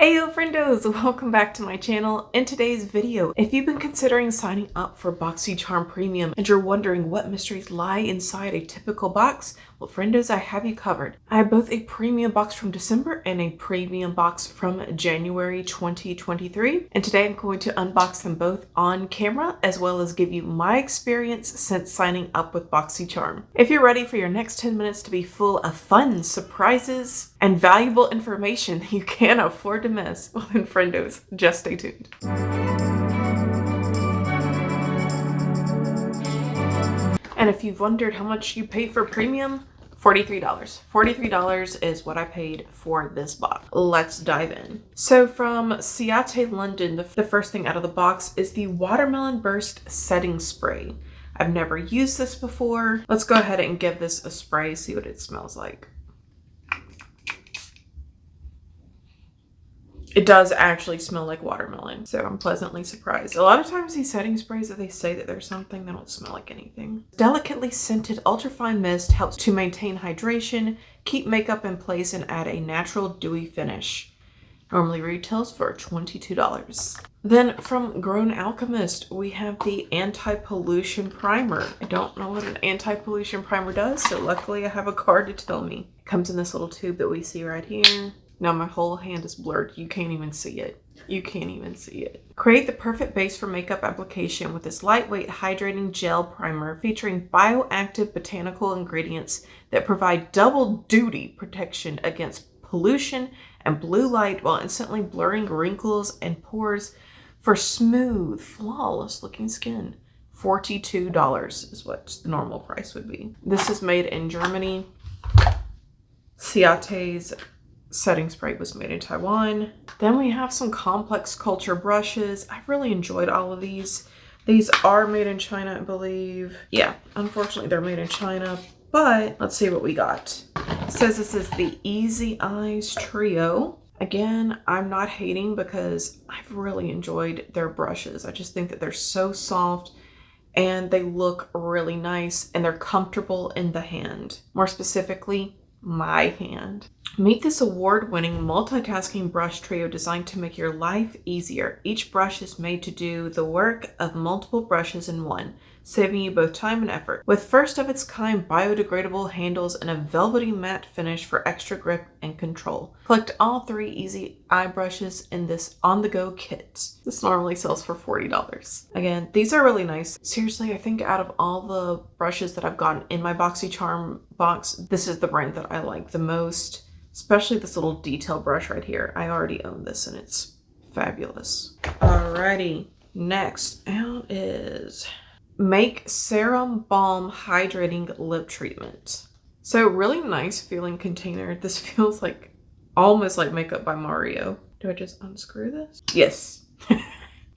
Heyo Friendos! Welcome back to my channel. In today's video, if you've been considering signing up for Boxycharm Premium and you're wondering what mysteries lie inside a typical box, well Friendos, I have you covered. I have both a premium box from December and a premium box from January 2023, and today I'm going to unbox them both on camera as well as give you my experience since signing up with Boxycharm. If you're ready for your next 10 minutes to be full of fun, surprises, and valuable information that you can't afford to miss, well then Friendos, just stay tuned. And if you've wondered how much you pay for premium, $43. $43 is what I paid for this box. Let's dive in. So from Ciate London, the first thing out of the box is the Watermelon Burst Setting Spray. I've never used this before. Let's go ahead and give this a spray, see what it smells like. It does actually smell like watermelon, so I'm pleasantly surprised. A lot of times these setting sprays, if they say that there's something, they don't smell like anything. Delicately scented ultrafine mist helps to maintain hydration, keep makeup in place, and add a natural dewy finish. Normally retails for $22. Then from Grown Alchemist, we have the Anti-Pollution Primer. I don't know what an anti-pollution primer does, so luckily I have a card to tell me. It comes in this little tube that we see right here. Now my whole hand is blurred. You can't even see it. You can't even see it. Create the perfect base for makeup application with this lightweight hydrating gel primer featuring bioactive botanical ingredients that provide double duty protection against pollution and blue light while instantly blurring wrinkles and pores for smooth, flawless looking skin. $42 is what the normal price would be. This is made in Germany. Ciate's setting spray was made in Taiwan. Then we have some complex culture brushes. I've really enjoyed all of these. These are made in China, I believe. Yeah, unfortunately they're made in China, but let's see what we got. It says this is the Easy Eyes Trio. Again, I'm not hating because I've really enjoyed their brushes. I just think that they're so soft and they look really nice and they're comfortable in the hand. More specifically, my hand. Meet this award-winning multitasking brush trio designed to make your life easier. Each brush is made to do the work of multiple brushes in one, saving you both time and effort. With first-of-its-kind biodegradable handles and a velvety matte finish for extra grip and control. Collect all 3 Easy Eye brushes in this on-the-go kit. This normally sells for $40. Again, these are really nice. Seriously, I think out of all the brushes that I've gotten in my Boxycharm box, this is the brand that I like the most. Especially this little detail brush right here. I already own this and it's fabulous. Alrighty, next out is Make Serum Balm Hydrating Lip Treatment. So really nice feeling container. This feels like almost like Makeup by Mario. Do I just unscrew this? Yes.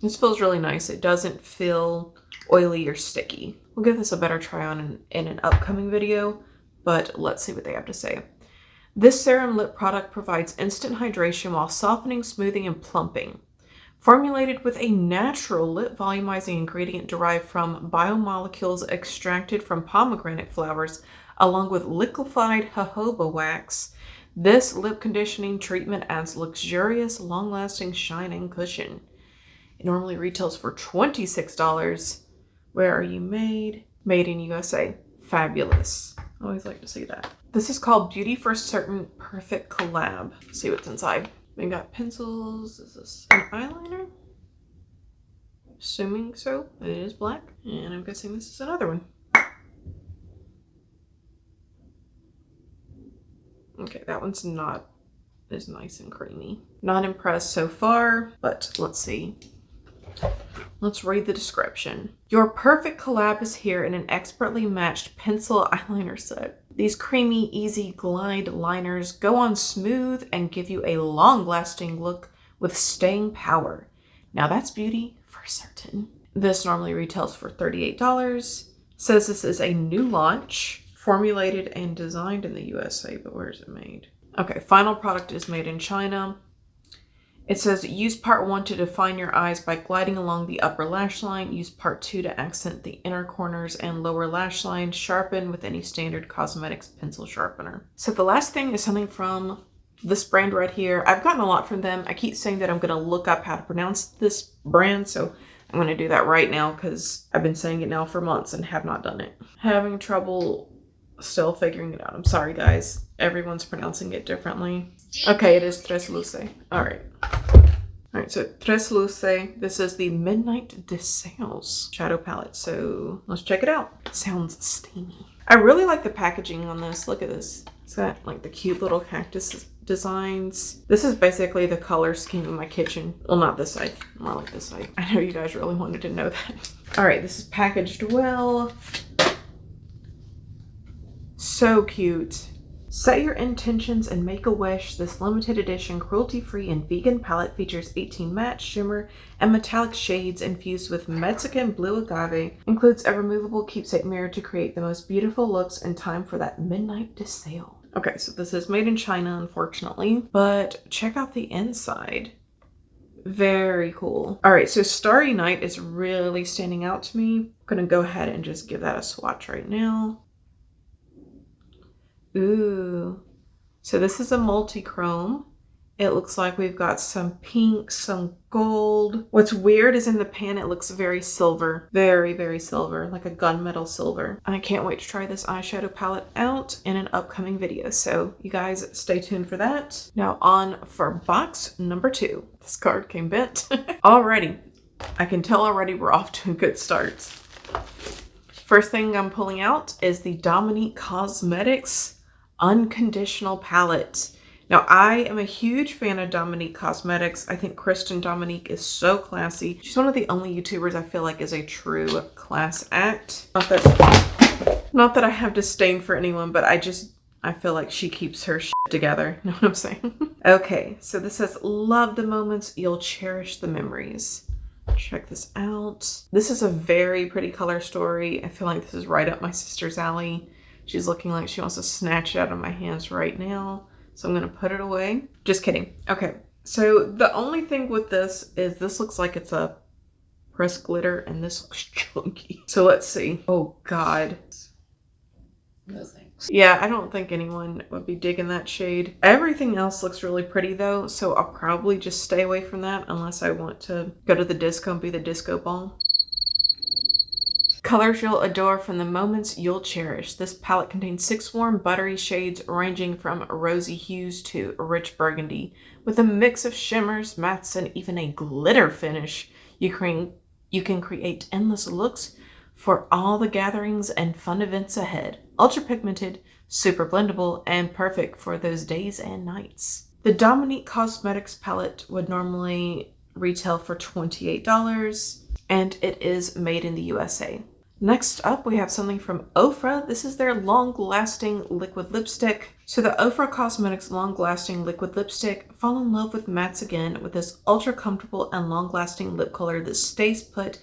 This feels really nice. It doesn't feel oily or sticky. We'll give this a better try on in an upcoming video, but let's see what they have to say. This serum lip product provides instant hydration while softening, smoothing, and plumping. Formulated with a natural lip volumizing ingredient derived from biomolecules extracted from pomegranate flowers, along with liquefied jojoba wax, this lip conditioning treatment adds luxurious, long-lasting shine and cushion. It normally retails for $26. Where are you made? Made in USA. Fabulous. I always like to see that. This is called Beauty for Certain Perfect Collab. Let's see what's inside. We got pencils. Is this an eyeliner? Assuming so. It is black. And I'm guessing this is another one. Okay, that one's not as nice and creamy. Not impressed so far, but let's see. Let's read the description. Your perfect collab is here in an expertly matched pencil eyeliner set. These creamy, easy glide liners go on smooth and give you a long-lasting look with staying power. Now that's beauty for certain. This normally retails for $38. Says this is a new launch, formulated and designed in the USA, but where is it made? Okay, final product is made in China. It says, use part 1 to define your eyes by gliding along the upper lash line. Use part 2 to accent the inner corners and lower lash line. Sharpen with any standard cosmetics pencil sharpener. So the last thing is something from This brand right here, I've gotten a lot from them. I keep saying that I'm going to look up how to pronounce this brand, so I'm going to do that right now because I've been saying it now for months and have not done it. Having trouble still figuring it out. I'm sorry, guys. Everyone's pronouncing it differently. Okay, it is Tres Luce. All right. All right, so Tres Luce. This is the Midnight Deseos shadow palette. So let's check it out. It sounds steamy. I really like the packaging on this. Look at this. It's got like the cute little cactus designs. This is basically the color scheme of my kitchen. Well, not this side, more like this side. I know you guys really wanted to know that. All right, this is packaged well. So cute. Set your intentions and make a wish. This limited edition cruelty-free and vegan palette features 18 matte, shimmer, and metallic shades infused with Mexican blue agave. Includes a removable keepsake mirror to create the most beautiful looks in time for that midnight desale. Okay, so this is made in China, unfortunately, but check out the inside. Very cool. All right, so Starry Night is really standing out to me. I'm gonna go ahead and just give that a swatch right now. Ooh, so this is a multi-chrome. It looks like we've got some pink, some gold. What's weird is in the pan, it looks very silver, very, very silver, like a gunmetal silver. I can't wait to try this eyeshadow palette out in an upcoming video. So you guys stay tuned for that. Now on for box number 2. This card came bent. Already, I can tell already we're off to a good start. First thing I'm pulling out is the Dominique Cosmetics Unconditional Palette. Now, I am a huge fan of Dominique Cosmetics. I think Kristen Dominique is so classy. She's one of the only YouTubers I feel like is a true class act. Not that I have disdain for anyone, but I feel like she keeps her shit together. You know what I'm saying? Okay, so this says, love the moments, you'll cherish the memories. Check this out. This is a very pretty color story. I feel like this is right up my sister's alley. She's looking like she wants to snatch it out of my hands right now. So I'm going to put it away. Just kidding. Okay. So the only thing with this is this looks like it's a pressed glitter and this looks chunky. So let's see. Oh God. No thanks. Yeah, I don't think anyone would be digging that shade. Everything else looks really pretty though. So I'll probably just stay away from that unless I want to go to the disco and be the disco ball. Colors you'll adore from the moments you'll cherish. This palette contains 6 warm, buttery shades ranging from rosy hues to rich burgundy. With a mix of shimmers, mattes, and even a glitter finish, you can create endless looks for all the gatherings and fun events ahead. Ultra pigmented, super blendable, and perfect for those days and nights. The Dominique Cosmetics palette would normally retail for $28, and it is made in the USA. Next up, we have something from Ofra. This is their long-lasting liquid lipstick. So the Ofra Cosmetics long-lasting liquid lipstick, fall in love with mattes again with this ultra-comfortable and long-lasting lip color that stays put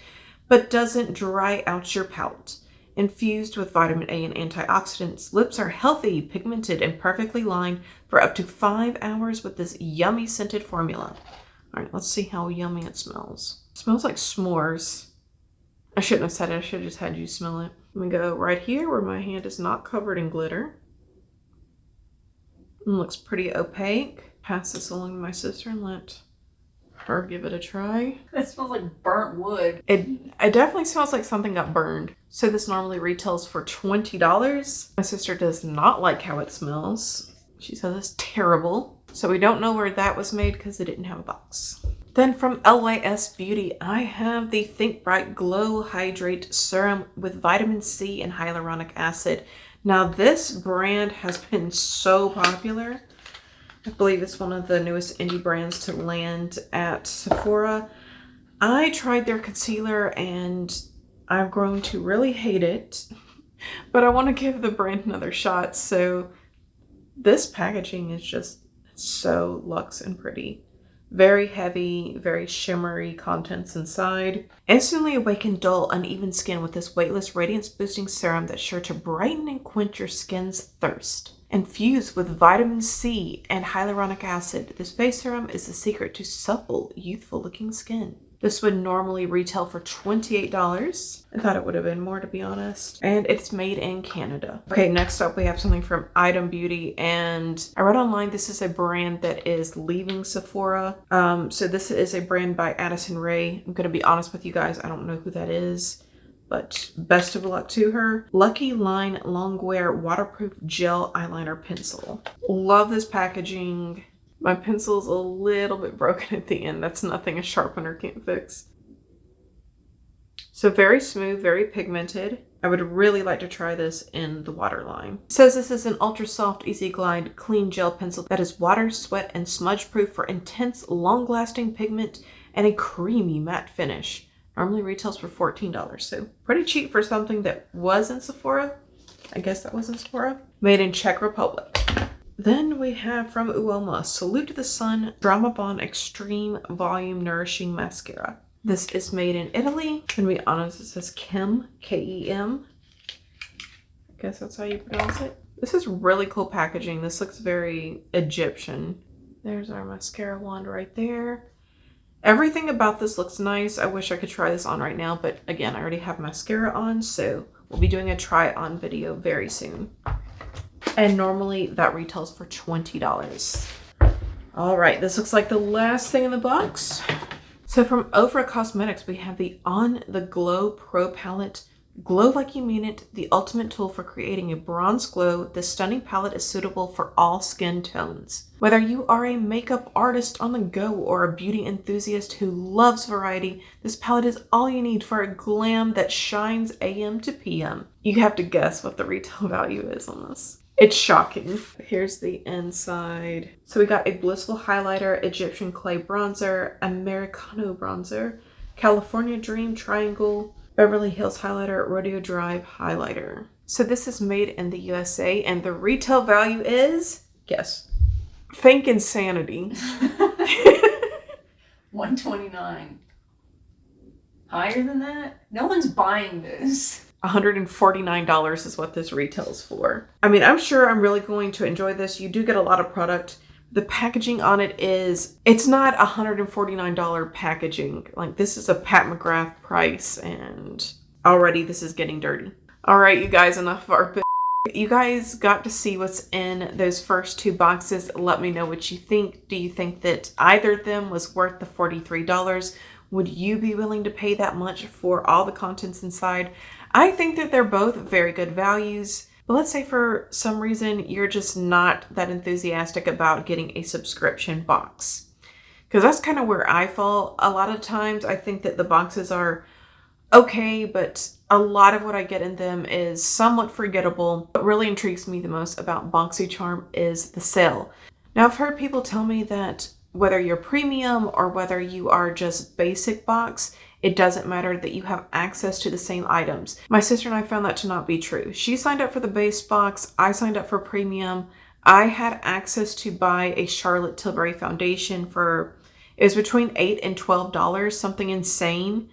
but doesn't dry out your palate. Infused with vitamin A and antioxidants, lips are healthy, pigmented, and perfectly lined for up to 5 hours with this yummy scented formula. All right, let's see how yummy it smells. It smells like s'mores. I shouldn't have said it. I should have just had you smell it. Let me go right here where my hand is not covered in glitter. It looks pretty opaque. Pass this along to my sister and let her give it a try. It smells like burnt wood. It definitely smells like something got burned. So this normally retails for $20. My sister does not like how it smells. She says it's terrible. So we don't know where that was made because it didn't have a box. Then from LYS Beauty, I have the Think Bright Glow Hydrate Serum with vitamin C and hyaluronic acid. Now this brand has been so popular. I believe it's one of the newest indie brands to land at Sephora. I tried their concealer and I've grown to really hate it, but I want to give the brand another shot. So this packaging is just so luxe and pretty. Very heavy, very shimmery contents inside. Instantly awaken dull, uneven skin with this weightless radiance boosting serum that's sure to brighten and quench your skin's thirst. Infused with vitamin C and hyaluronic acid, this face serum is the secret to supple, youthful looking skin. This would normally retail for $28. I thought it would have been more, to be honest. And it's made in Canada. Okay, next up we have something from Item Beauty, and I read online this is a brand that is leaving Sephora. So this is a brand by Addison Rae. I'm gonna be honest with you guys, I don't know who that is, but best of luck to her. Lucky Line Longwear Waterproof Gel Eyeliner Pencil. Love this packaging. My pencil's a little bit broken at the end. That's nothing a sharpener can't fix. So very smooth, very pigmented. I would really like to try this in the waterline. It says this is an ultra soft, easy glide, clean gel pencil that is water, sweat, and smudge proof for intense, long-lasting pigment and a creamy matte finish. Normally retails for $14, so pretty cheap for something that was in Sephora. I guess that was in Sephora. Made in Czech Republic. Then we have from Uoma, Salute to the Sun Drama Bond Extreme Volume Nourishing Mascara. This is made in Italy. To be honest, it says Kem, K-E-M. I guess that's how you pronounce it. This is really cool packaging. This looks very Egyptian. There's our mascara wand right there. Everything about this looks nice. I wish I could try this on right now, but again, I already have mascara on, so we'll be doing a try on video very soon. And normally that retails for $20. All right, this looks like the last thing in the box. So from Ofra Cosmetics, we have the On the Glow Pro Palette. Glow like you mean it, the ultimate tool for creating a bronze glow. This stunning palette is suitable for all skin tones. Whether you are a makeup artist on the go or a beauty enthusiast who loves variety, this palette is all you need for a glam that shines AM to PM. You have to guess what the retail value is on this. It's shocking. Here's the inside. So we got a Blissful Highlighter, Egyptian Clay Bronzer, Americano Bronzer, California Dream Triangle, Beverly Hills Highlighter, Rodeo Drive Highlighter. So this is made in the USA and the retail value is, guess. Think insanity. $129. Higher than that? No one's buying this. $149 is what this retails for. I mean, I'm sure I'm really going to enjoy this. You do get a lot of product. The packaging on it is, it's not $149 packaging. Like, this is a Pat McGrath price, and already this is getting dirty. All right, you guys, enough of our You guys got to see what's in those first two boxes. Let me know what you think. Do you think that either of them was worth the $43? Would you be willing to pay that much for all the contents inside? I think that they're both very good values. But let's say for some reason you're just not that enthusiastic about getting a subscription box. Because that's kind of where I fall. A lot of times I think that the boxes are okay, but a lot of what I get in them is somewhat forgettable. What really intrigues me the most about Boxycharm is the sale. Now, I've heard people tell me that whether you're premium or whether you are just basic box, it doesn't matter, that you have access to the same items. My sister and I found that to not be true. She signed up for the base box. I signed up for premium. I had access to buy a Charlotte Tilbury foundation for, it was between $8 and $12, something insane.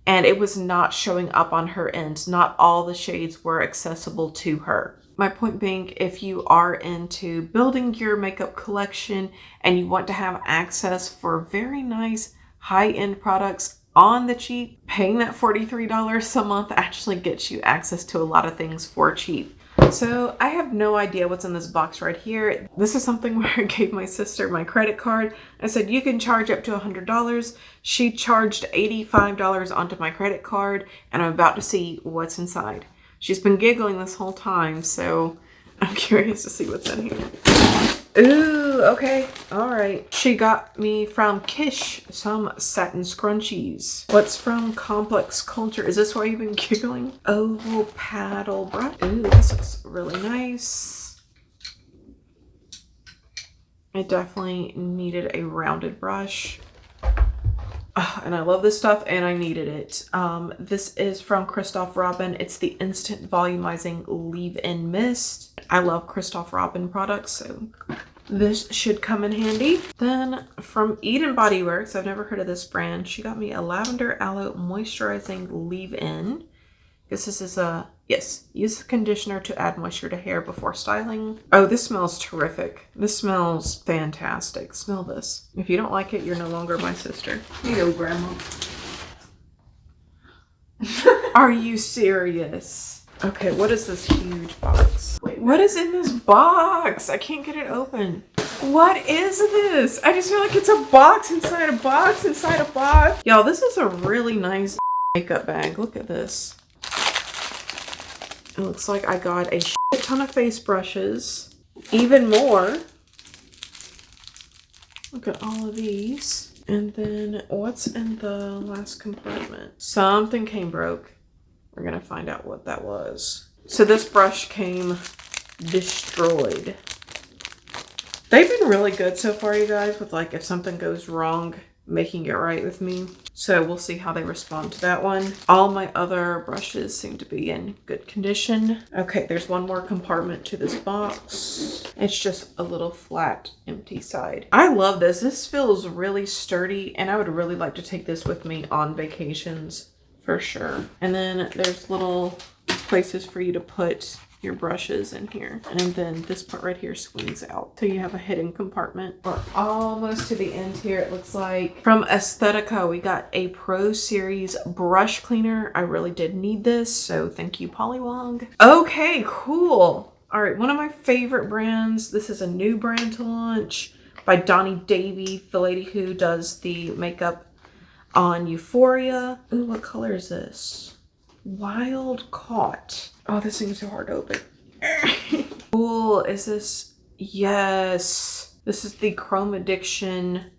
And it was not showing up on her end. Not all the shades were accessible to her. My point being, if you are into building your makeup collection and you want to have access for very nice high-end products on the cheap, paying that $43 a month actually gets you access to a lot of things for cheap. So I have no idea what's in this box right here. This is something where I gave my sister my credit card. I said, you can charge up to $100. She charged $85 onto my credit card, and I'm about to see what's inside. She's been giggling this whole time, so I'm curious to see what's in here. Ooh, okay. All right. She got me from Kish some satin scrunchies. What's from Complex Culture? Is this why you've been giggling? Oval paddle brush. Ooh, this looks really nice. I definitely needed a rounded brush. And I love this stuff and I needed it. This is from Christoph Robin. It's the Instant Volumizing Leave-In Mist. I love Christoph Robin products, so this should come in handy. Then from Eden Body Works, I've never heard of this brand. She got me a Lavender Aloe Moisturizing Leave-In. This is a, yes, use conditioner to add moisture to hair before styling. Oh, this smells terrific. This smells fantastic. Smell this. If you don't like it, you're no longer my sister. Here you go, Grandma. Are you serious? Okay, what is this huge box? Wait, what is in this box? I can't get it open. What is this? I just feel like it's a box inside a box inside a box. Y'all, this is a really nice makeup bag. Look at this. It looks like I got a shit ton of face brushes. Even more. Look at all of these. And then what's in the last compartment? Something came broke. We're gonna find out what that was. So this brush came destroyed. They've been really good so far, you guys, with like if something goes wrong, making it right with me. So we'll see how they respond to that one. All my other brushes seem to be in good condition. Okay, there's one more compartment to this box. It's just a little flat, empty side. I love this. This feels really sturdy, and I would really like to take this with me on vacations for sure. And then there's little places for you to put your brushes in here, and then this part right here swings out, so you have a hidden compartment. We're almost to the end here, it looks like. From Aesthetica, we got a Pro Series brush cleaner. I really did need this, so thank you, Polywog. Okay, cool. All right, one of my favorite brands. This is a new brand to launch by Donnie Davy, the lady who does the makeup on Euphoria. Ooh, what color is this? Wild Caught. Oh, this thing's so hard to open. Cool. Is this? Yes. This is the Chrome Addiction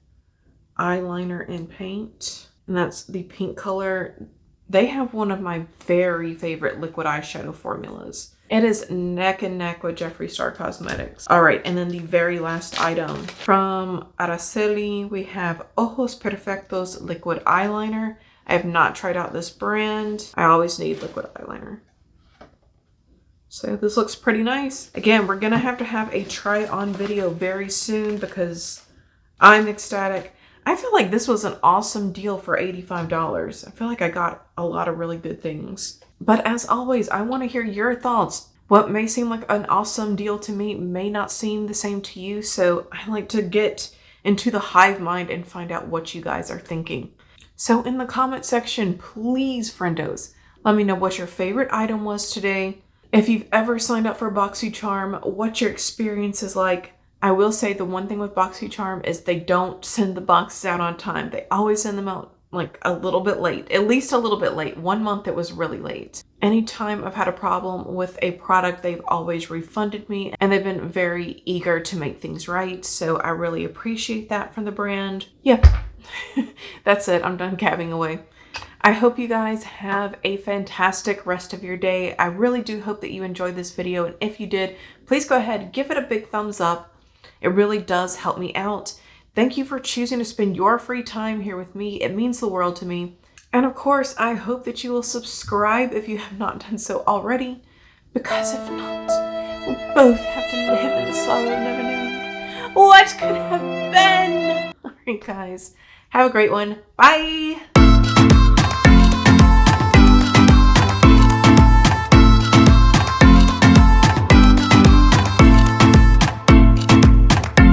eyeliner in paint. And that's the pink color. They have one of my very favorite liquid eyeshadow formulas. It is neck and neck with Jeffree Star Cosmetics. All right, and then the very last item. From Araceli, we have Ojos Perfectos liquid eyeliner. I have not tried out this brand. I always need liquid eyeliner. So this looks pretty nice. Again, we're gonna have a try on video very soon because I'm ecstatic. I feel like this was an awesome deal for $85. I feel like I got a lot of really good things. But as always, I want to hear your thoughts. What may seem like an awesome deal to me may not seem the same to you. So I like to get into the hive mind and find out what you guys are thinking. So in the comment section, please, friendos, let me know what your favorite item was today. If you've ever signed up for Boxycharm, what your experience is like. I will say the one thing with Boxycharm is they don't send the boxes out on time. They always send them out like a little bit late, at least a little bit late. 1 month it was really late. Anytime I've had a problem with a product, they've always refunded me, and they've been very eager to make things right. So I really appreciate that from the brand. Yeah, that's it. I'm done gabbing away. I hope you guys have a fantastic rest of your day. I really do hope that you enjoyed this video, and if you did, please go ahead, give it a big thumbs up. It really does help me out. Thank you for choosing to spend your free time here with me. It means the world to me. And of course, I hope that you will subscribe if you have not done so already, because if not, we both have to live in the sorrow of never knowing what could have been. All right, guys, have a great one. Bye.